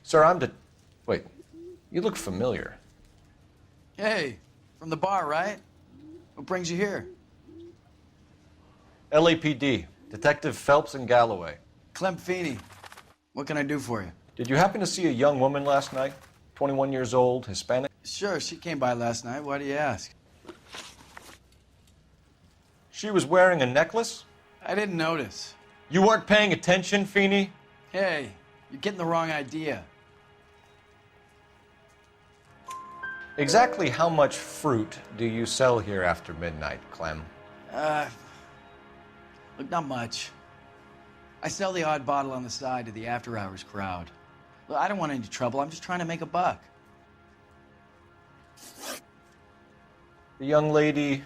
Sir, Wait, you look familiar. Hey, from the bar, right? What brings you here? LAPD, Detective Phelps and Galloway. Clem Feeney. What can I do for you? Did you happen to see a young woman last night? 21 years old, Hispanic? Sure, she came by last night. Why do you ask? She was wearing a necklace? I didn't notice. You weren't paying attention, Feeney? Hey, you're getting the wrong idea. Exactly how much fruit do you sell here after midnight, Clem? Look, not much. I sell the odd bottle on the side to the after-hours crowd. Look, I don't want any trouble. I'm just trying to make a buck. The young lady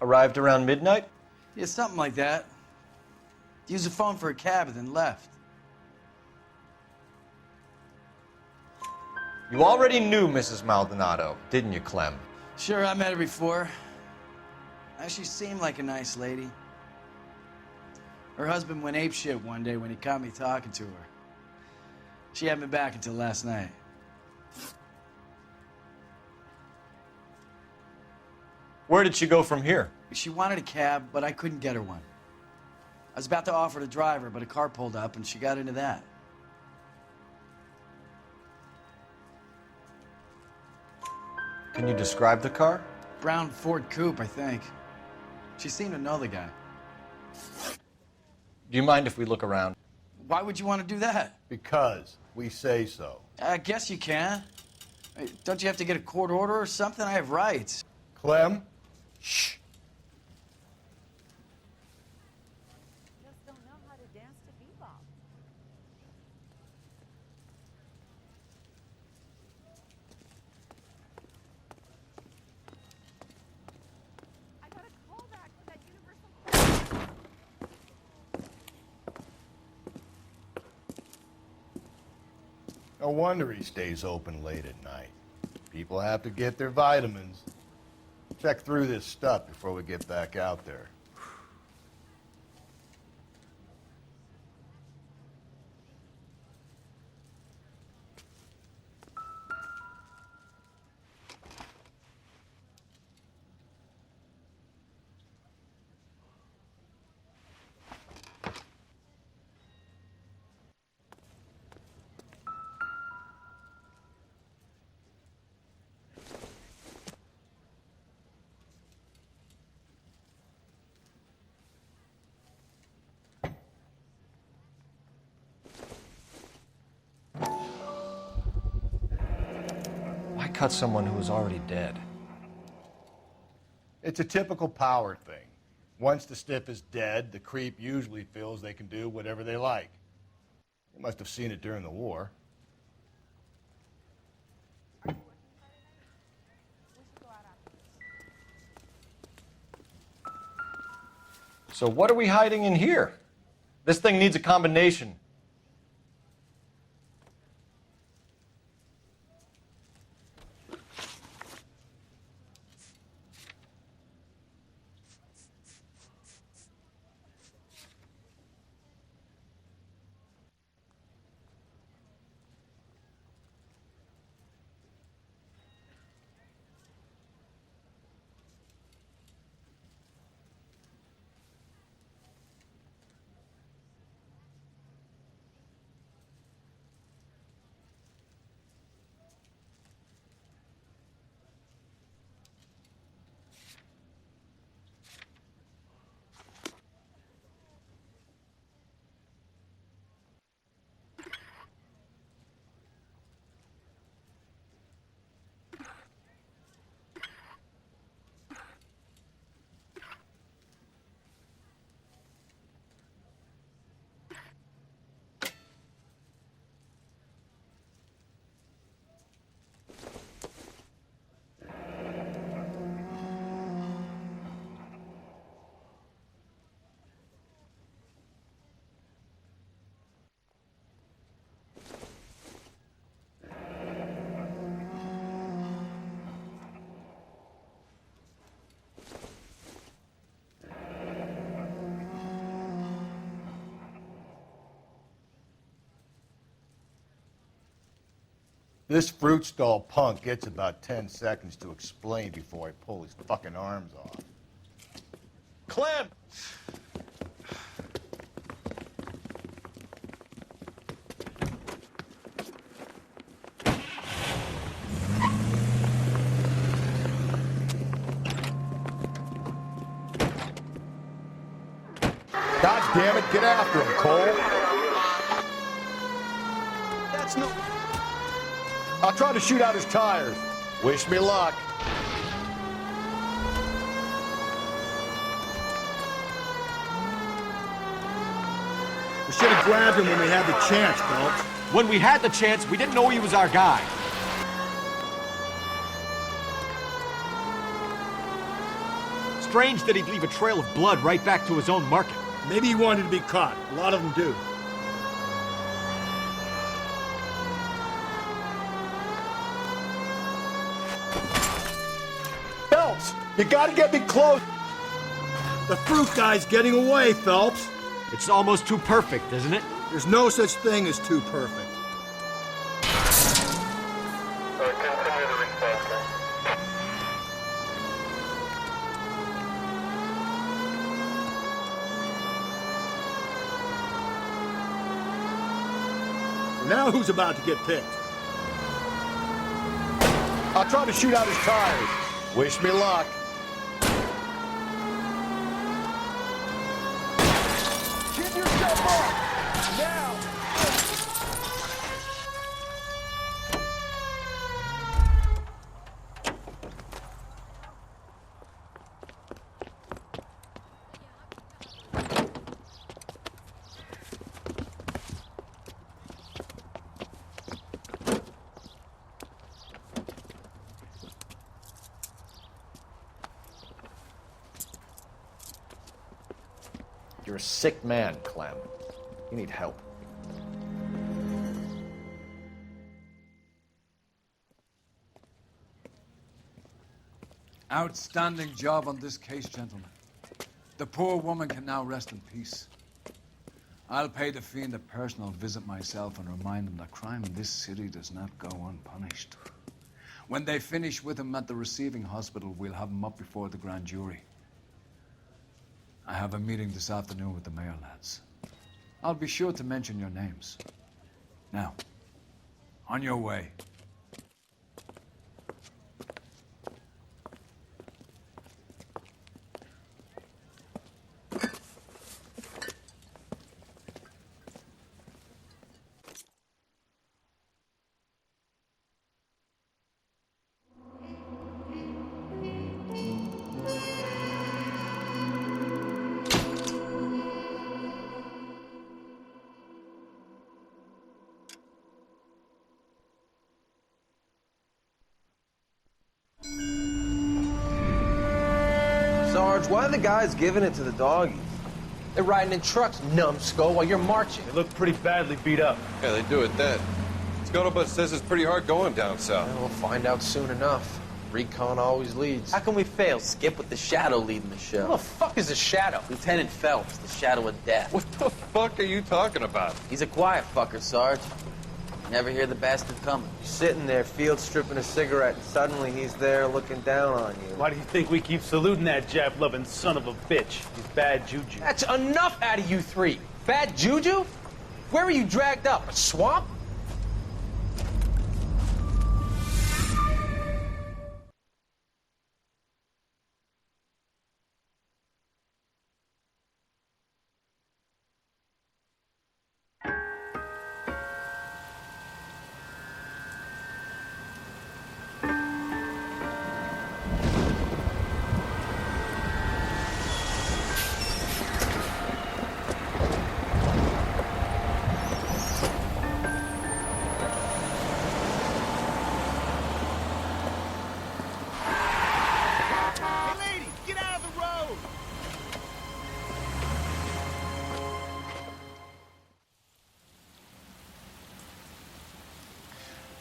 arrived around midnight? Yeah, something like that. Used the phone for a cab and then left. You already knew Mrs. Maldonado, didn't you, Clem? Sure, I met her before. She seemed like a nice lady. Her husband went apeshit one day when he caught me talking to her. She hadn't been back until last night. Where did she go from here? She wanted a cab, but I couldn't get her one. I was about to offer to drive her, but a car pulled up and she got into that. Can you describe the car? Brown Ford Coupe, I think. She seemed to know the guy. Do you mind if we look around? Why would you want to do that? Because we say so. I guess you can. Hey, don't you have to get a court order or something? I have rights. Clem? Shh. Just don't know how to dance to bebop. I got a call back for that universal. No wonder he stays open late at night. People have to get their vitamins. Check through this stuff before we get back out there. Why cut someone who was already dead? It's a typical power thing. Once the stiff is dead, the creep usually feels they can do whatever they like. You must have seen it during the war. So what are we hiding in here? This thing needs a combination. This fruit stall punk gets about 10 seconds to explain before I pull his fucking arms off. Clem! God damn it, get after him, Cole. That's no... I'll try to shoot out his tires. Wish me luck. We should have grabbed him when we had the chance, Phelps. When we had the chance, we didn't know he was our guy. Strange that he'd leave a trail of blood right back to his own market. Maybe he wanted to be caught. A lot of them do. Phelps, you gotta get me close. The fruit guy's getting away, Phelps. It's almost too perfect, isn't it? There's no such thing as too perfect. Continue the response. Now who's about to get picked? I'll try to shoot out his tires. Wish me luck. Give yourself up! Now! You're a sick man, Clem. You need help. Outstanding job on this case, gentlemen. The poor woman can now rest in peace. I'll pay the fiend a personal visit myself and remind him that crime in this city does not go unpunished. When they finish with him at the receiving hospital, we'll have him up before the grand jury. I have a meeting this afternoon with the mayor lads. I'll be sure to mention your names. Now, on your way. Sarge, why are the guys giving it to the doggies? They're riding in trucks, numbskull, while you're marching. They look pretty badly beat up. Yeah, they do at that. Scuttlebutt says it's pretty hard going down south. Well, we'll find out soon enough. Recon always leads. How can we fail? Skip with the Shadow leading the show. Who the fuck is a shadow? Lieutenant Phelps, the Shadow of Death. What the fuck are you talking about? He's a quiet fucker, Sarge. Never hear the bastard coming. You're sitting there, field stripping a cigarette, and suddenly he's there looking down on you. Why do you think we keep saluting that Jap-loving son of a bitch? He's bad juju. That's enough out of you three. Bad juju? Where were you dragged up? A swamp?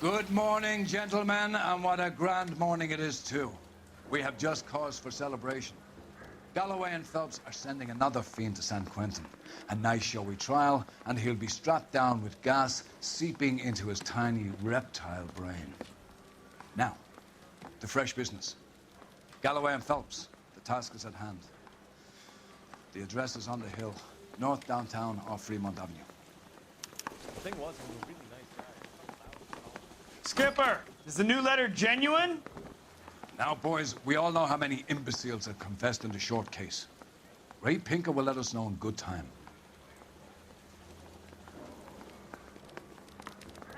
Good morning, gentlemen, and what a grand morning it is, too. We have just cause for celebration. Galloway and Phelps are sending another fiend to San Quentin. A nice showy trial, and he'll be strapped down with gas seeping into his tiny reptile brain. Now, to fresh business. Galloway and Phelps, the task is at hand. The address is on the hill, north downtown off Fremont Avenue. The thing was, he was a really nice guy. Skipper, is the new letter genuine? Now, boys, we all know how many imbeciles have confessed in the short case. Ray Pinker will let us know in good time.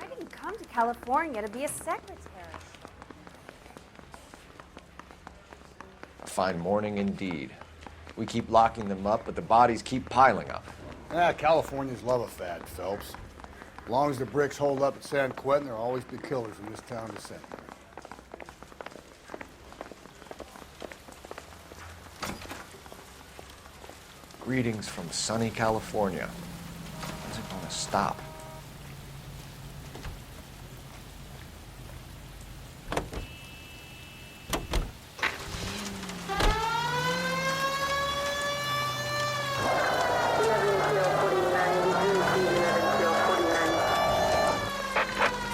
I didn't come to California to be a secretary. A fine morning indeed. We keep locking them up, but the bodies keep piling up. Californians love a fad, Phelps. As long as the bricks hold up at San Quentin, there'll always be killers in this town to send. Greetings from sunny California. When's it gonna stop?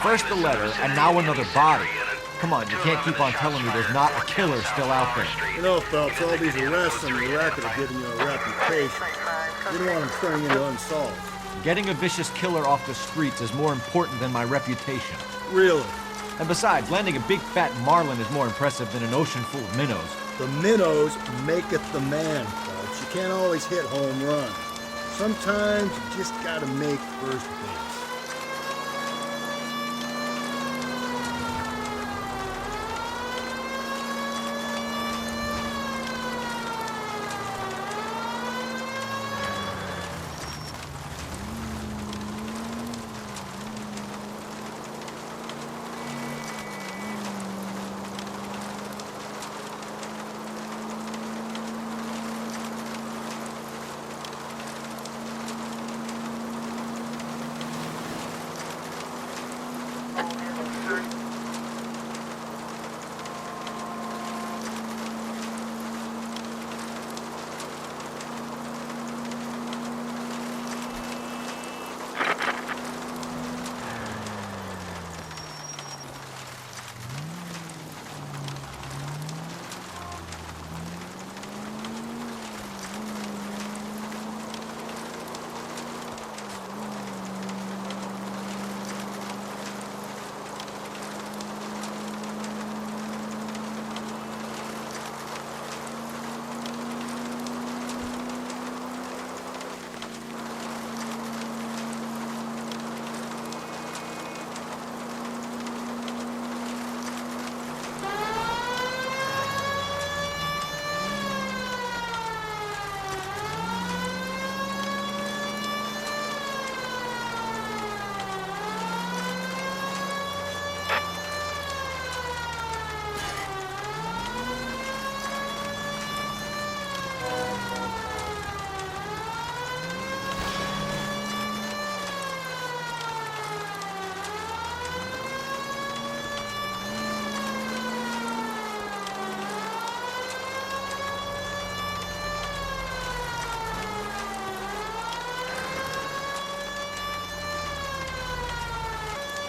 First the letter, and now another body. Come on, you can't keep on telling me there's not a killer still out there. You know, Phelps, all these arrests and the racket are giving you a reputation. You don't want them turning into unsolved. Getting a vicious killer off the streets is more important than my reputation. Really? And besides, landing a big fat marlin is more impressive than an ocean full of minnows. The minnows maketh the man, Phelps. You can't always hit home runs. Sometimes you just gotta make first base.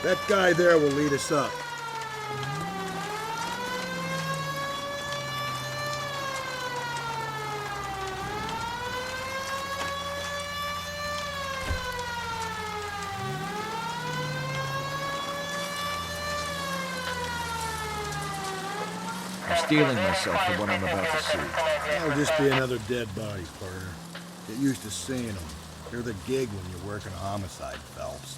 That guy there will lead us up. I'm steeling myself for what I'm about to see. That'll just be another dead body, partner. Get used to seeing them. You're the gig when you're working homicide, Phelps.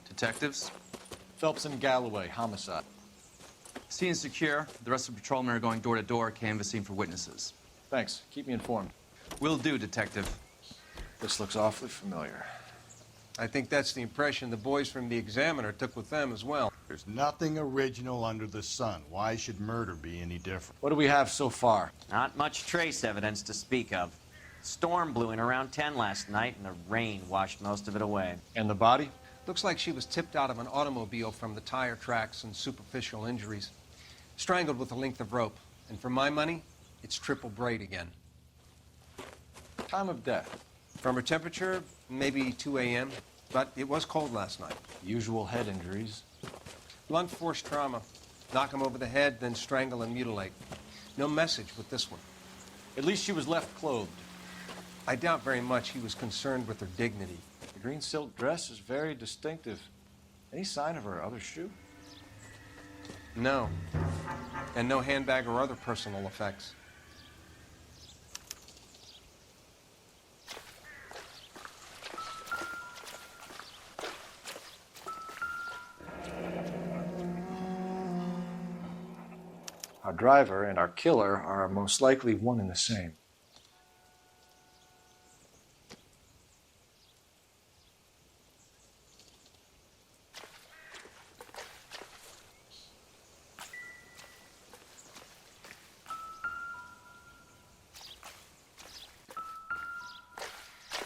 Detectives? Phelps and Galloway, homicide. Scene is secure. The rest of the patrolmen are going door to door, canvassing for witnesses. Thanks. Keep me informed. Will do, Detective. This looks awfully familiar. I think that's the impression the boys from the Examiner took with them as well. There's nothing original under the sun. Why should murder be any different? What do we have so far? Not much trace evidence to speak of. Storm blew in around 10 last night, and the rain washed most of it away. And the body? Looks like she was tipped out of an automobile from the tire tracks and superficial injuries. Strangled with a length of rope. And for my money, it's triple braid again. Time of death? From her temperature, maybe 2 a.m., but it was cold last night. Usual head injuries. Blunt force trauma. Knock him over the head, then strangle and mutilate. No message with this one. At least she was left clothed. I doubt very much he was concerned with her dignity. The green silk dress is very distinctive. Any sign of her other shoe? No. And no handbag or other personal effects. Our driver and our killer are most likely one and the same.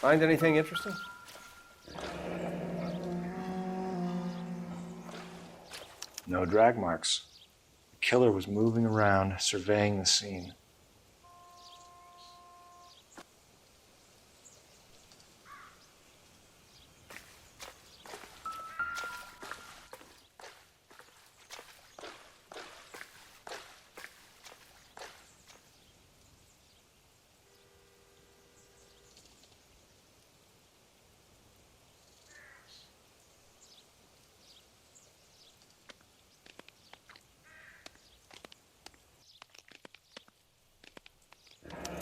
Find anything interesting? No drag marks. The killer was moving around, surveying the scene.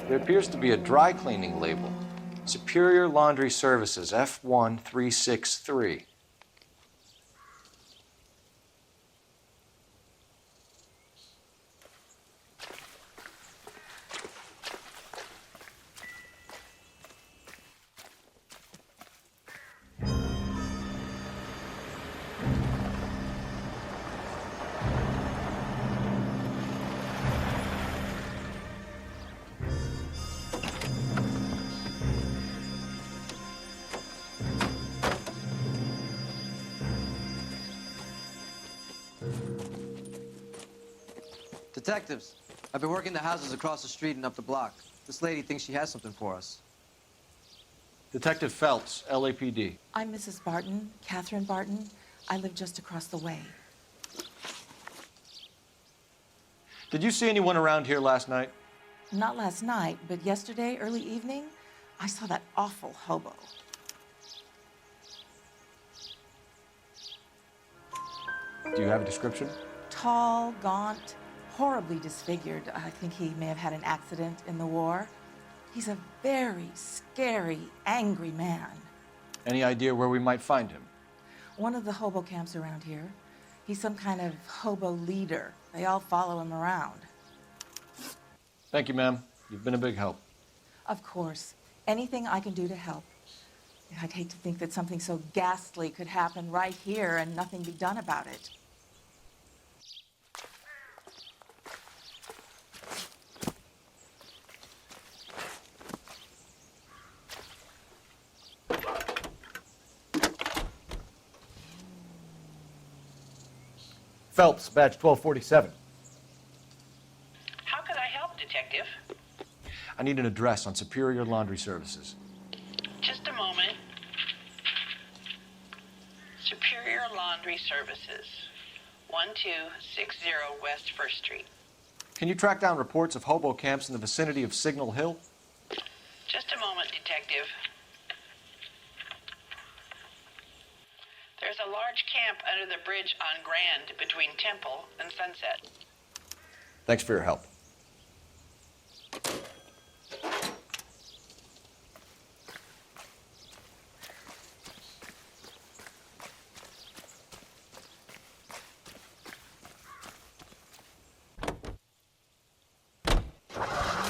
There appears to be a dry cleaning label. Superior Laundry Services, F1363. Detectives, I've been working the houses across the street and up the block. This lady thinks she has something for us. Detective Phelps, LAPD. I'm Mrs. Barton, Catherine Barton. I live just across the way. Did you see anyone around here last night? Not last night, but yesterday, early evening, I saw that awful hobo. Do you have a description? Tall, gaunt, horribly disfigured. I think he may have had an accident in the war. He's a very scary, angry man. Any idea where we might find him? One of the hobo camps around here. He's some kind of hobo leader. They all follow him around. Thank you, ma'am. You've been a big help. Of course. Anything I can do to help. I'd hate to think that something so ghastly could happen right here and nothing be done about it. Phelps, badge 1247. How could I help, Detective? I need an address on Superior Laundry Services. Just a moment. Superior Laundry Services, 1260 West 1st Street. Can you track down reports of hobo camps in the vicinity of Signal Hill? Just a moment, Detective. There's a large camp under the bridge on Grand between Temple and Sunset. Thanks for your help.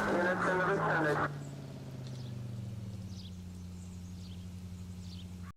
Units in the vicinity.